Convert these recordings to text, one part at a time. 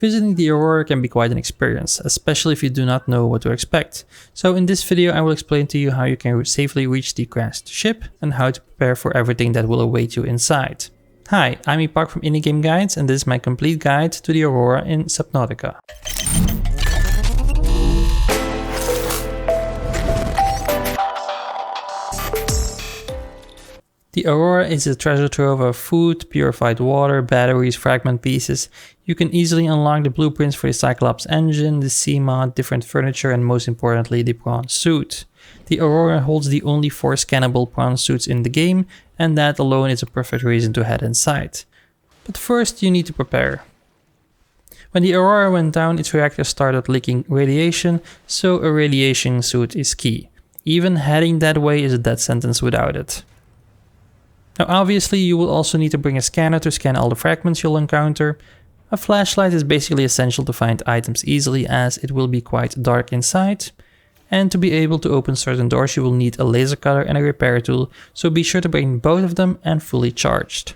Visiting the Aurora can be quite an experience, especially if you do not know what to expect. So in this video I will explain to you how you can safely reach the crashed ship and how to prepare for everything that will await you inside. Hi, I'm Epokk from Indie Game Guides and this is my complete guide to the Aurora in Subnautica. The Aurora is a treasure trove of food, purified water, batteries, fragment pieces. You can easily unlock the blueprints for the Cyclops engine, the sea mod, different furniture and most importantly the prawn suit. The Aurora holds the only 4 scannable prawn suits in the game and that alone is a perfect reason to head inside. But first you need to prepare. When the Aurora went down, its reactor started leaking radiation, so a radiation suit is key. Even heading that way is a death sentence without it. Now obviously you will also need to bring a scanner to scan all the fragments you'll encounter. A flashlight is basically essential to find items easily as it will be quite dark inside. And to be able to open certain doors you will need a laser cutter and a repair tool, so be sure to bring both of them and fully charged.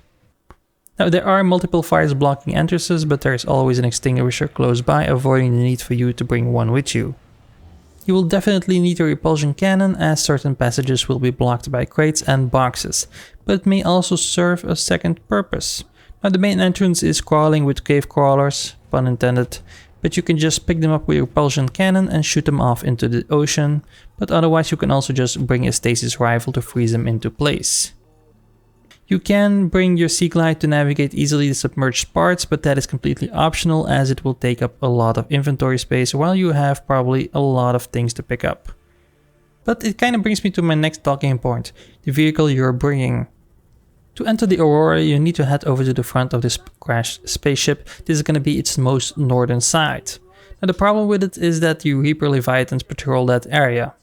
Now there are multiple fires blocking entrances, but there is always an extinguisher close by, avoiding the need for you to bring one with you. You will definitely need a repulsion cannon as certain passages will be blocked by crates and boxes, but it may also serve a second purpose. Now the main entrance is crawling with cave crawlers, pun intended, but you can just pick them up with a repulsion cannon and shoot them off into the ocean, but otherwise you can also just bring a stasis rifle to freeze them into place. You can bring your sea glide to navigate easily the submerged parts, but that is completely optional as it will take up a lot of inventory space while you have probably a lot of things to pick up. But it kind of brings me to my next talking point, the vehicle you're bringing. To enter the Aurora you need to head over to the front of this crashed spaceship. This is going to be its most northern side. Now the problem with it is that the Reaper Leviathans patrol that area.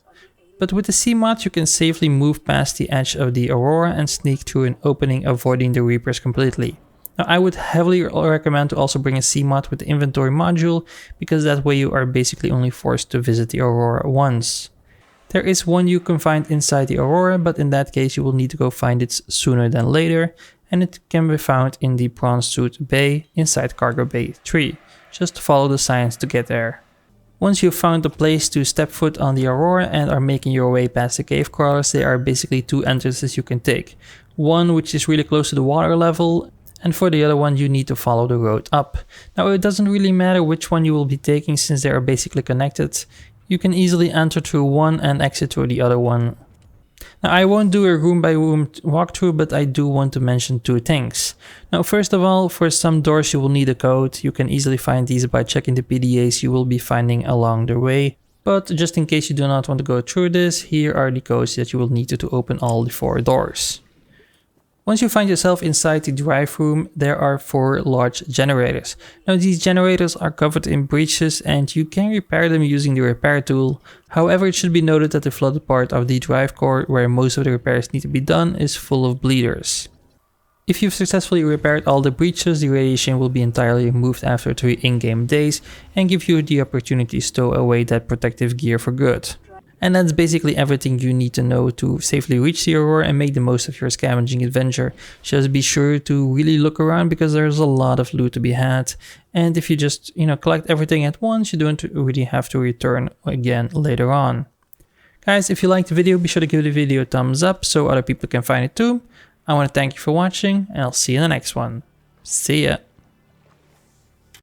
But with the sea mod you can safely move past the edge of the Aurora and sneak through an opening, avoiding the Reapers completely. Now I would heavily recommend to also bring a sea mod with the inventory module, because that way you are basically only forced to visit the Aurora once. There is one you can find inside the Aurora, but in that case you will need to go find it sooner than later, and it can be found in the prawn suit bay inside cargo bay 3. Just follow the signs to get there. Once you've found a place to step foot on the Aurora and are making your way past the cave crawlers, there are basically 2 entrances you can take. One which is really close to the water level, and for the other one you need to follow the road up. Now it doesn't really matter which one you will be taking since they are basically connected. You can easily enter through one and exit through the other one. Now I won't do a room by room walkthrough, but I do want to mention 2 things. Now first of all, for some doors you will need a code. You can easily find these by checking the PDAs you will be finding along the way. But just in case you do not want to go through this, here are the codes that you will need to open all the 4 doors. Once you find yourself inside the drive room, there are 4 large generators. Now these generators are covered in breaches and you can repair them using the repair tool. However, it should be noted that the flooded part of the drive core, where most of the repairs need to be done, is full of bleeders. If you've successfully repaired all the breaches, the radiation will be entirely removed after 3 in-game days and give you the opportunity to stow away that protective gear for good. And that's basically everything you need to know to safely reach the Aurora and make the most of your scavenging adventure. Just be sure to really look around because there's a lot of loot to be had. And if you just, collect everything at once, you don't really have to return again later on. Guys, if you liked the video, be sure to give the video a thumbs up so other people can find it too. I want to thank you for watching and I'll see you in the next one. See ya!